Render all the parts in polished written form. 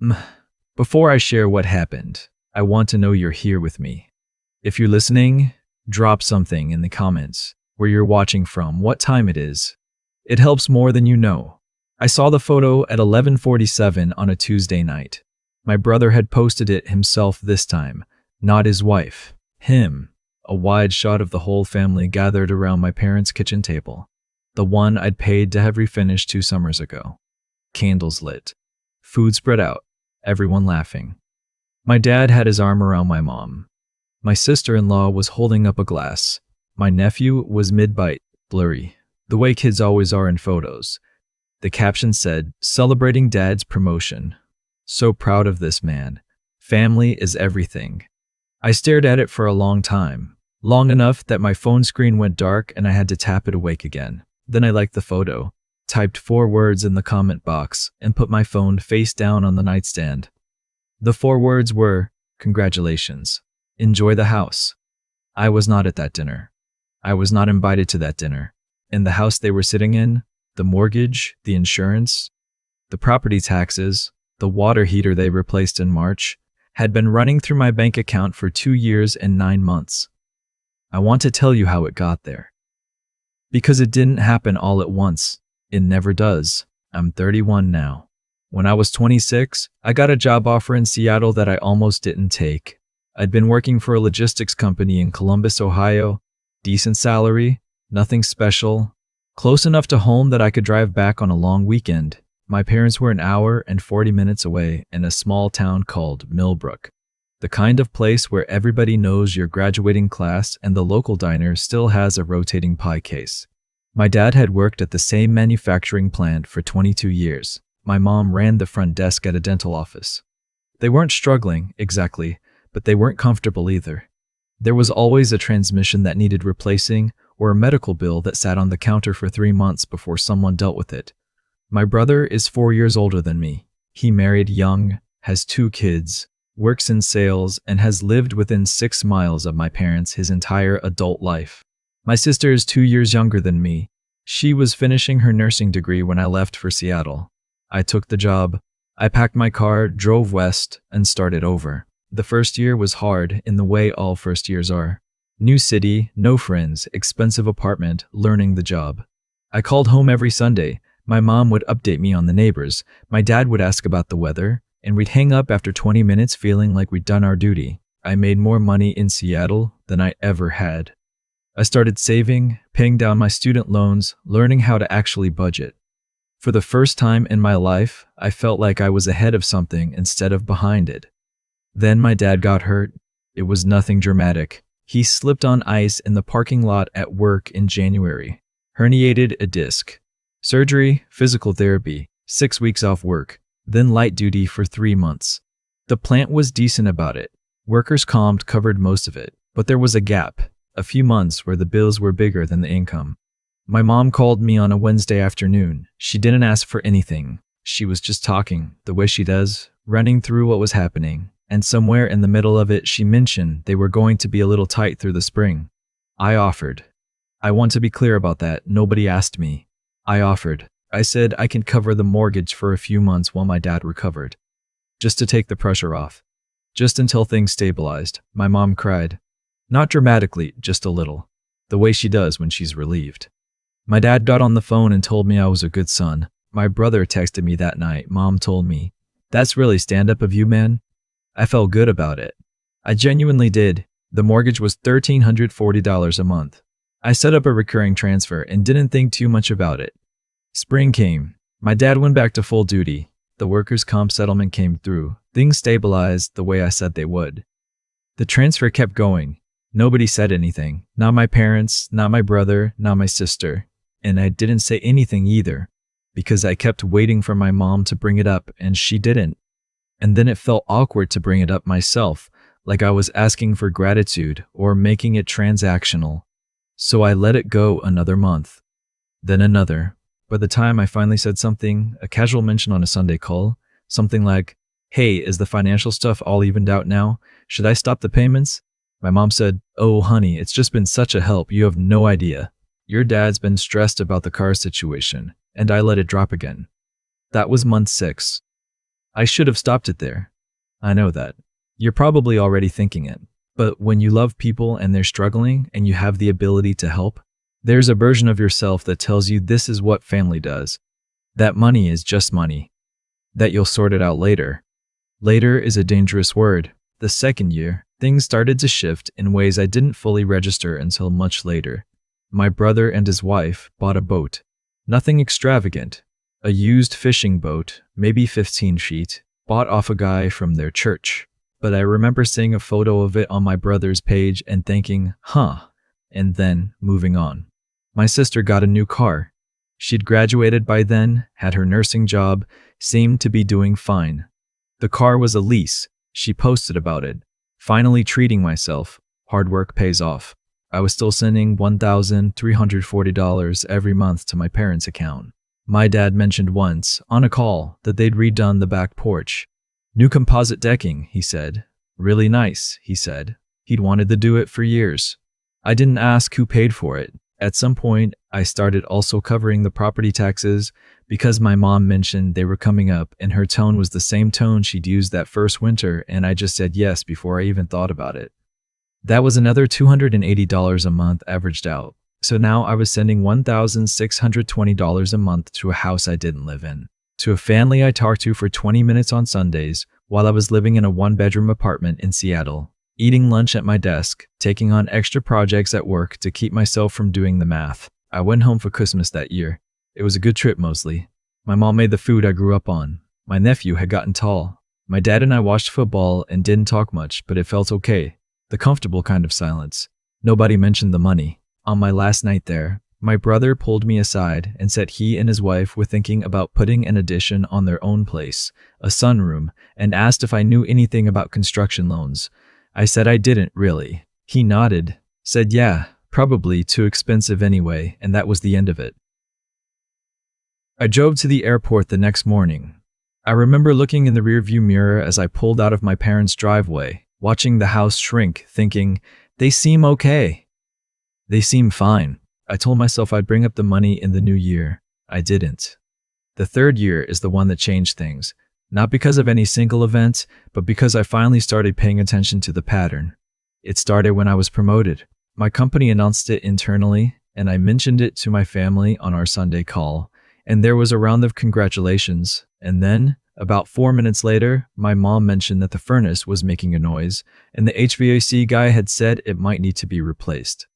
Mm, Before I share what happened, I want to know you're here with me. If you're listening, drop something in the comments where you're watching from, what time it is. It helps more than you know. I saw the photo at 11:47 on a Tuesday night. My brother had posted it himself this time, not his wife. Him. A wide shot of the whole family gathered around my parents' kitchen table. The one I'd paid to have refinished 2 summers ago. Candles lit. Food spread out. Everyone laughing. My dad had his arm around my mom. My sister-in-law was holding up a glass. My nephew was mid-bite, blurry, the way kids always are in photos. The caption said, "Celebrating Dad's promotion. So proud of this man. Family is everything." I stared at it for a long time, long enough that my phone screen went dark and I had to tap it awake again. Then I liked the photo, typed 4 words in the comment box, and put my phone face down on the nightstand. The 4 words were, "Congratulations. Enjoy the house." I was not at that dinner. I was not invited to that dinner. In the house they were sitting in, the mortgage, the insurance, the property taxes, the water heater they replaced in March, had been running through my bank account for 2 years and 9 months. I want to tell you how it got there. Because it didn't happen all at once. It never does. I'm 31 now. When I was 26, I got a job offer in Seattle that I almost didn't take. I'd been working for a logistics company in Columbus, Ohio. Decent salary, nothing special. Close enough to home that I could drive back on a long weekend. My parents were an hour and 40 minutes away in a small town called Millbrook. The kind of place where everybody knows your graduating class and the local diner still has a rotating pie case. My dad had worked at the same manufacturing plant for 22 years. My mom ran the front desk at a dental office. They weren't struggling, exactly, but they weren't comfortable either. There was always a transmission that needed replacing or a medical bill that sat on the counter for 3 months before someone dealt with it. My brother is 4 years older than me. He married young, has 2 kids, works in sales, and has lived within 6 miles of my parents his entire adult life. My sister is 2 years younger than me. She was finishing her nursing degree when I left for Seattle. I took the job. I packed my car, drove west, and started over. The first year was hard in the way all first years are. New city, no friends, expensive apartment, learning the job. I called home every Sunday. My mom would update me on the neighbors. My dad would ask about the weather, and we'd hang up after 20 minutes feeling like we'd done our duty. I made more money in Seattle than I ever had. I started saving, paying down my student loans, learning how to actually budget. For the first time in my life, I felt like I was ahead of something instead of behind it. Then my dad got hurt. It was nothing dramatic. He slipped on ice in the parking lot at work in January. Herniated a disc. Surgery, physical therapy, 6 weeks off work, then light duty for 3 months. The plant was decent about it. Workers' comp covered most of it, but there was a gap, a few months where the bills were bigger than the income. My mom called me on a Wednesday afternoon. She didn't ask for anything. She was just talking, the way she does, running through what was happening. And somewhere in the middle of it, she mentioned they were going to be a little tight through the spring. I offered. I want to be clear about that. Nobody asked me. I offered. I said I can cover the mortgage for a few months while my dad recovered. Just to take the pressure off. Just until things stabilized. My mom cried. Not dramatically, just a little. The way she does when she's relieved. My dad got on the phone and told me I was a good son. My brother texted me that night. Mom told me, "That's really stand-up of you, man." I felt good about it. I genuinely did. The mortgage was $1,340 a month. I set up a recurring transfer and didn't think too much about it. Spring came. My dad went back to full duty. The workers' comp settlement came through. Things stabilized the way I said they would. The transfer kept going. Nobody said anything. Not my parents, not my brother, not my sister. And I didn't say anything either, because I kept waiting for my mom to bring it up and she didn't. And then it felt awkward to bring it up myself, like I was asking for gratitude or making it transactional. So I let it go another month. Then another. By the time I finally said something, a casual mention on a Sunday call, something like, "Hey, is the financial stuff all evened out now? Should I stop the payments?" My mom said, "Oh, honey, it's just been such a help. You have no idea. Your dad's been stressed about the car situation." And I let it drop again. That was month 6. I should have stopped it there. I know that. You're probably already thinking it. But when you love people and they're struggling and you have the ability to help, there's a version of yourself that tells you this is what family does. That money is just money. That you'll sort it out later. Later is a dangerous word. The second year, things started to shift in ways I didn't fully register until much later. My brother and his wife bought a boat. Nothing extravagant. A used fishing boat, maybe 15 feet, bought off a guy from their church. But I remember seeing a photo of it on my brother's page and thinking, huh, and then moving on. My sister got a new car. She'd graduated by then, had her nursing job, seemed to be doing fine. The car was a lease. She posted about it. Finally treating myself. Hard work pays off. I was still sending $1,340 every month to my parents' account. My dad mentioned once, on a call, that they'd redone the back porch. New composite decking, he said. Really nice, he said. He'd wanted to do it for years. I didn't ask who paid for it. At some point, I started also covering the property taxes because my mom mentioned they were coming up and her tone was the same tone she'd used that first winter, and I just said yes before I even thought about it. That was another $280 a month averaged out. So now I was sending $1,620 a month to a house I didn't live in, to a family I talked to for 20 minutes on Sundays while I was living in a one-bedroom apartment in Seattle, eating lunch at my desk, taking on extra projects at work to keep myself from doing the math. I went home for Christmas that year. It was a good trip mostly. My mom made the food I grew up on. My nephew had gotten tall. My dad and I watched football and didn't talk much, but it felt okay. The comfortable kind of silence. Nobody mentioned the money. On my last night there, my brother pulled me aside and said he and his wife were thinking about putting an addition on their own place, a sunroom, and asked if I knew anything about construction loans. I said I didn't really. He nodded, said yeah, probably too expensive anyway, and that was the end of it. I drove to the airport the next morning. I remember looking in the rearview mirror as I pulled out of my parents' driveway, watching the house shrink, thinking, they seem okay. They seem fine. I told myself I'd bring up the money in the new year. I didn't. The third year is the one that changed things, not because of any single event, but because I finally started paying attention to the pattern. It started when I was promoted. My company announced it internally, and I mentioned it to my family on our Sunday call, and there was a round of congratulations, and then, about 4 minutes later, my mom mentioned that the furnace was making a noise, and the HVAC guy had said it might need to be replaced.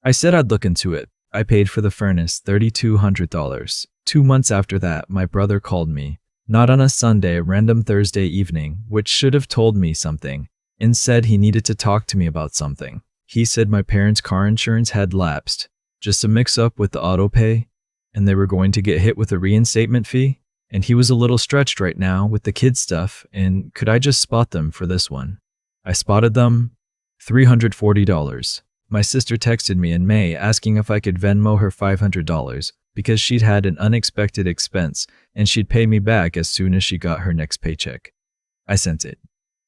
I said I'd look into it. I paid for the furnace $3,200. 2 months after that, my brother called me, not on a Sunday, a random Thursday evening, which should have told me something, and said he needed to talk to me about something. He said my parents' car insurance had lapsed, just a mix-up with the auto pay, and they were going to get hit with a reinstatement fee, and he was a little stretched right now with the kids' stuff, and could I just spot them for this one? I spotted them, $340. My sister texted me in May asking if I could Venmo her $500 because she'd had an unexpected expense and she'd pay me back as soon as she got her next paycheck. I sent it.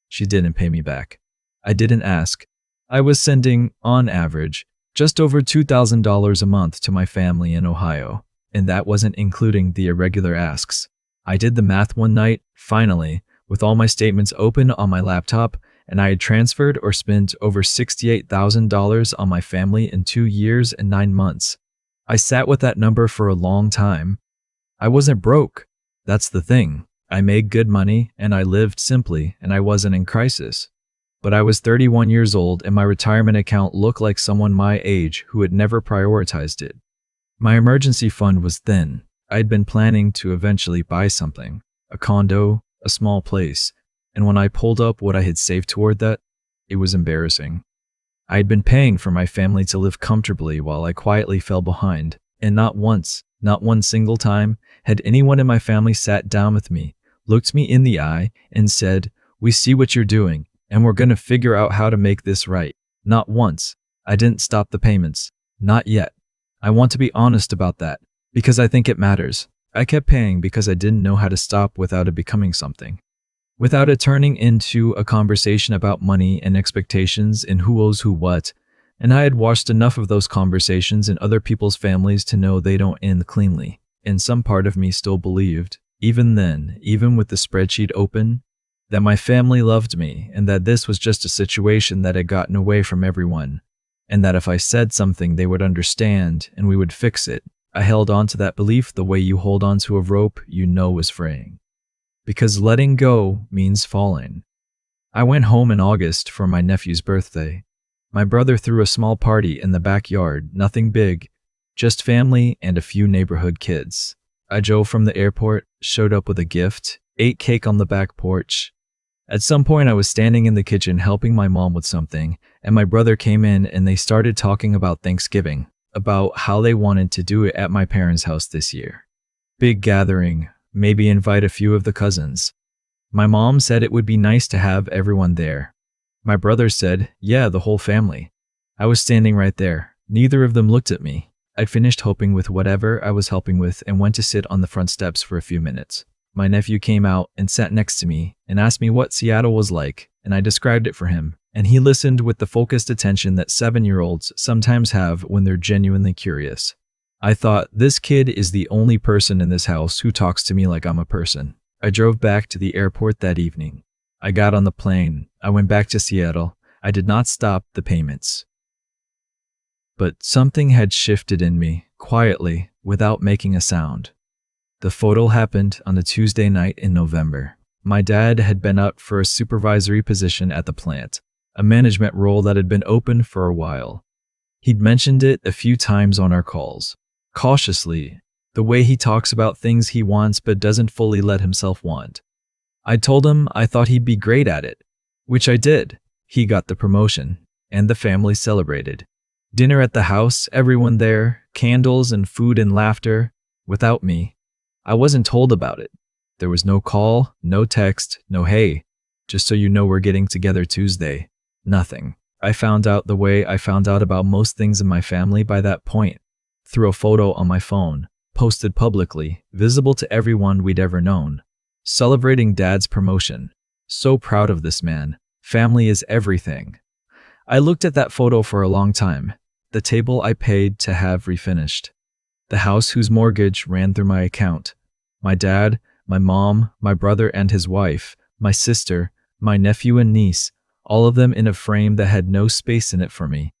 She didn't pay me back. I didn't ask. I was sending, on average, just over $2,000 a month to my family in Ohio, and that wasn't including the irregular asks. I did the math one night, finally, with all my statements open on my laptop, and I had transferred or spent over $68,000 on my family in 2 years and 9 months. I sat with that number for a long time. I wasn't broke. That's the thing. I made good money, and I lived simply, and I wasn't in crisis. But I was 31 years old, and my retirement account looked like someone my age who had never prioritized it. My emergency fund was thin. I'd been planning to eventually buy something, a condo, a small place, and when I pulled up what I had saved toward that, it was embarrassing. I had been paying for my family to live comfortably while I quietly fell behind, and not once, not one single time, had anyone in my family sat down with me, looked me in the eye, and said, "We see what you're doing, and we're going to figure out how to make this right." Not once. I didn't stop the payments. Not yet. I want to be honest about that, because I think it matters. I kept paying because I didn't know how to stop without it becoming something. Without it turning into a conversation about money and expectations and who owes who what, and I had watched enough of those conversations in other people's families to know they don't end cleanly, and some part of me still believed, Even then, even with the spreadsheet open, that my family loved me and that this was just a situation that had gotten away from everyone, and that if I said something they would understand and we would fix it. I held on to that belief the way you hold on to a rope you know is fraying. Because letting go means falling. I went home in August for my nephew's birthday. My brother threw a small party in the backyard, nothing big, just family and a few neighborhood kids. I drove from the airport, showed up with a gift, ate cake on the back porch. At some point I was standing in the kitchen helping my mom with something, and my brother came in and they started talking about Thanksgiving, about how they wanted to do it at my parents' house this year. Big gathering, maybe invite a few of the cousins. My mom said it would be nice to have everyone there. My brother said, yeah, the whole family. I was standing right there. Neither of them looked at me. I finished helping with whatever I was helping with and went to sit on the front steps for a few minutes. My nephew came out and sat next to me and asked me what Seattle was like, and I described it for him, and he listened with the focused attention that 7-year-olds sometimes have when they're genuinely curious. I thought, this kid is the only person in this house who talks to me like I'm a person. I drove back to the airport that evening. I got on the plane. I went back to Seattle. I did not stop the payments. But something had shifted in me, quietly, without making a sound. The photo happened on a Tuesday night in November. My dad had been up for a supervisory position at the plant, a management role that had been open for a while. He'd mentioned it a few times on our calls, cautiously, the way he talks about things he wants but doesn't fully let himself want. I told him I thought he'd be great at it, which I did. He got the promotion, and the family celebrated. Dinner at the house, everyone there, candles and food and laughter, without me. I wasn't told about it. There was no call, no text, no hey, just so you know we're getting together Tuesday. Nothing. I found out the way I found out about most things in my family by that point, through a photo on my phone, posted publicly, visible to everyone we'd ever known. Celebrating Dad's promotion. So proud of this man. Family is everything. I looked at that photo for a long time. The table I paid to have refinished. The house whose mortgage ran through my account. My dad, my mom, my brother and his wife, my sister, my nephew and niece, all of them in a frame that had no space in it for me.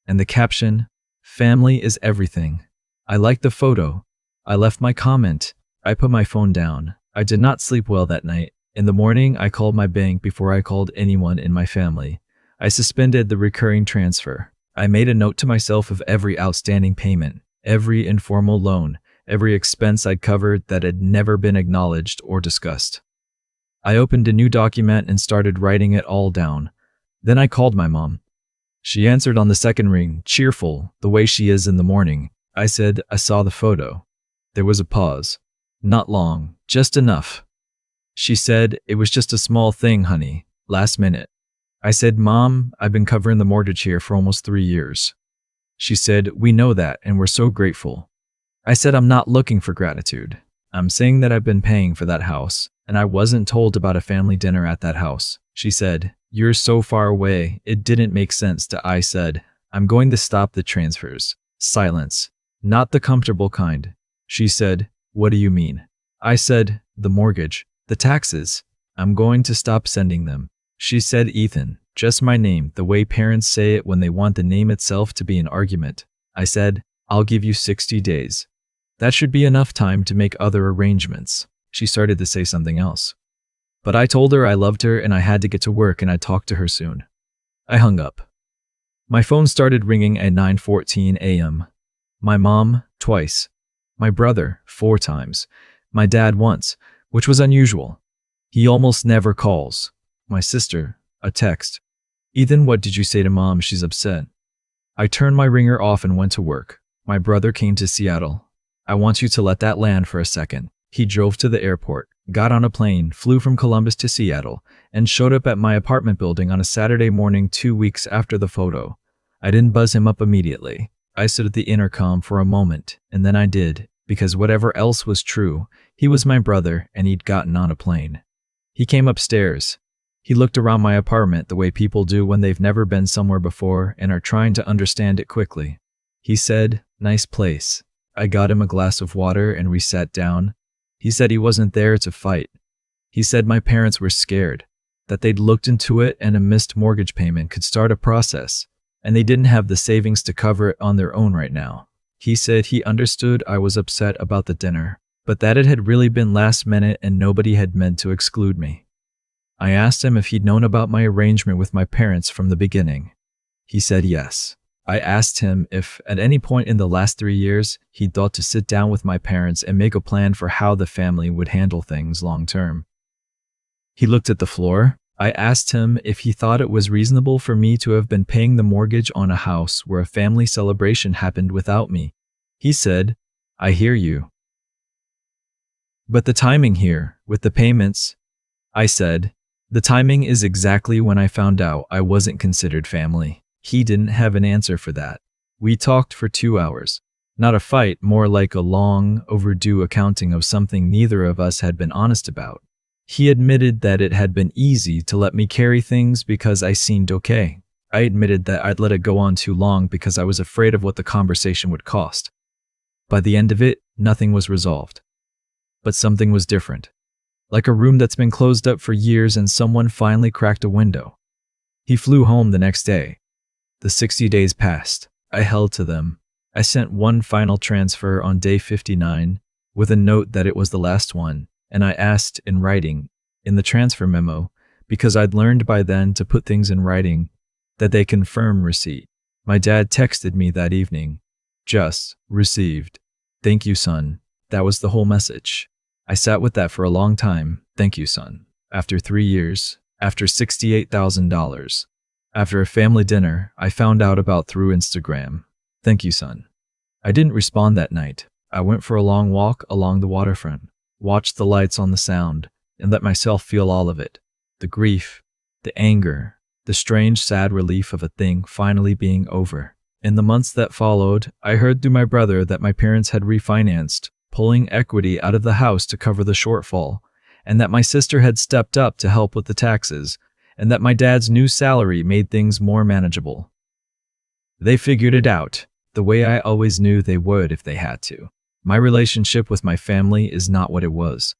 And the caption, family is everything. I liked the photo. I left my comment. I put my phone down. I did not sleep well that night. In the morning, I called my bank before I called anyone in my family. I suspended the recurring transfer. I made a note to myself of every outstanding payment, every informal loan, every expense I'd covered that had never been acknowledged or discussed. I opened a new document and started writing it all down. Then I called my mom. She answered on the second ring, cheerful, the way she is in the morning. I said, I saw the photo. There was a pause. Not long, just enough. She said, it was just a small thing, honey, last minute. I said, Mom, I've been covering the mortgage here for almost 3 years. She said, we know that and we're so grateful. I said, I'm not looking for gratitude. I'm saying that I've been paying for that house, and I wasn't told about a family dinner at that house. She said, you're so far away, it didn't make sense to. I said, I'm going to stop the transfers. Silence. Not the comfortable kind. She said, what do you mean? I said, the mortgage, the taxes. I'm going to stop sending them. She said, Ethan, just my name, the way parents say it when they want the name itself to be an argument. I said, I'll give you 60 days. That should be enough time to make other arrangements. She started to say something else. But I told her I loved her and I had to get to work and I'd talk to her soon. I hung up. My phone started ringing at 9:14 a.m. My mom, twice. My brother, 4 times. My dad once, which was unusual. He almost never calls. My sister, a text. Ethan, what did you say to Mom? She's upset. I turned my ringer off and went to work. My brother came to Seattle. I want you to let that land for a second. He drove to the airport, got on a plane, flew from Columbus to Seattle, and showed up at my apartment building on a Saturday morning 2 weeks after the photo. I didn't buzz him up immediately. I stood at the intercom for a moment, and then I did, because whatever else was true, he was my brother and he'd gotten on a plane. He came upstairs. He looked around my apartment the way people do when they've never been somewhere before and are trying to understand it quickly. He said, nice place. I got him a glass of water and we sat down. He said he wasn't there to fight. He said my parents were scared, that they'd looked into it and a missed mortgage payment could start a process, and they didn't have the savings to cover it on their own right now. He said he understood I was upset about the dinner, but that it had really been last minute and nobody had meant to exclude me. I asked him if he'd known about my arrangement with my parents from the beginning. He said yes. I asked him if, at any point in the last 3 years, he'd thought to sit down with my parents and make a plan for how the family would handle things long term. He looked at the floor. I asked him if he thought it was reasonable for me to have been paying the mortgage on a house where a family celebration happened without me. He said, I hear you. But the timing here, with the payments, I said, the timing is exactly when I found out I wasn't considered family. He didn't have an answer for that. We talked for 2 hours. Not a fight, more like a long, overdue accounting of something neither of us had been honest about. He admitted that it had been easy to let me carry things because I seemed okay. I admitted that I'd let it go on too long because I was afraid of what the conversation would cost. By the end of it, nothing was resolved. But something was different. Like a room that's been closed up for years and someone finally cracked a window. He flew home the next day. The 60 days passed. I held to them. I sent one final transfer on day 59 with a note that it was the last one, and I asked in writing, in the transfer memo, because I'd learned by then to put things in writing, that they confirm receipt. My dad texted me that evening. Just received. Thank you, son. That was the whole message. I sat with that for a long time. Thank you, son. After 3 years, after $68,000, after a family dinner I found out about through Instagram. Thank you, son. I didn't respond that night. I went for a long walk along the waterfront, watched the lights on the sound, and let myself feel all of it. The grief, the anger, the strange, sad relief of a thing finally being over. In the months that followed, I heard through my brother that my parents had refinanced, pulling equity out of the house to cover the shortfall, and that my sister had stepped up to help with the taxes, and that my dad's new salary made things more manageable. They figured it out, the way I always knew they would if they had to. My relationship with my family is not what it was.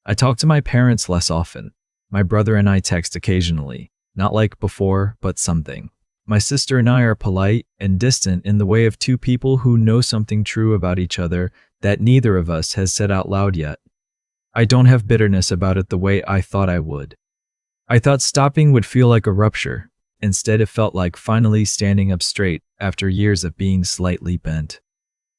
I talk to my parents less often. My brother and I text occasionally, not like before, but something. My sister and I are polite and distant in the way of two people who know something true about each other that neither of us has said out loud yet. I don't have bitterness about it the way I thought I would. I thought stopping would feel like a rupture. Instead, it felt like finally standing up straight after years of being slightly bent.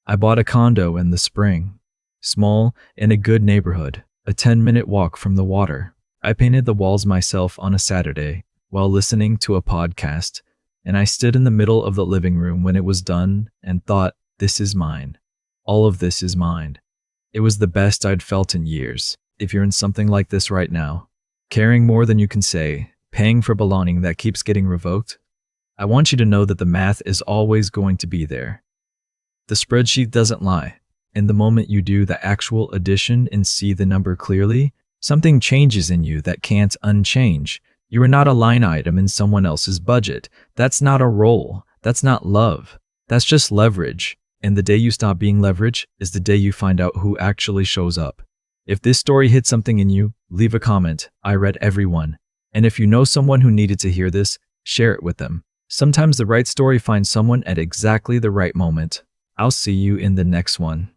I bought a condo in the spring. Small, in a good neighborhood, a 10-minute walk from the water. I painted the walls myself on a Saturday while listening to a podcast, and I stood in the middle of the living room when it was done and thought, this is mine. All of this is mine. It was the best I'd felt in years. If you're in something like this right now, caring more than you can say, paying for belonging that keeps getting revoked, I want you to know that the math is always going to be there. The spreadsheet doesn't lie. In the moment you do the actual addition and see the number clearly, something changes in you that can't unchange. You are not a line item in someone else's budget. That's not a role. That's not love. That's just leverage. And the day you stop being leverage is the day you find out who actually shows up. If this story hit something in you, leave a comment. I read every one. And if you know someone who needed to hear this, share it with them. Sometimes the right story finds someone at exactly the right moment. I'll see you in the next one.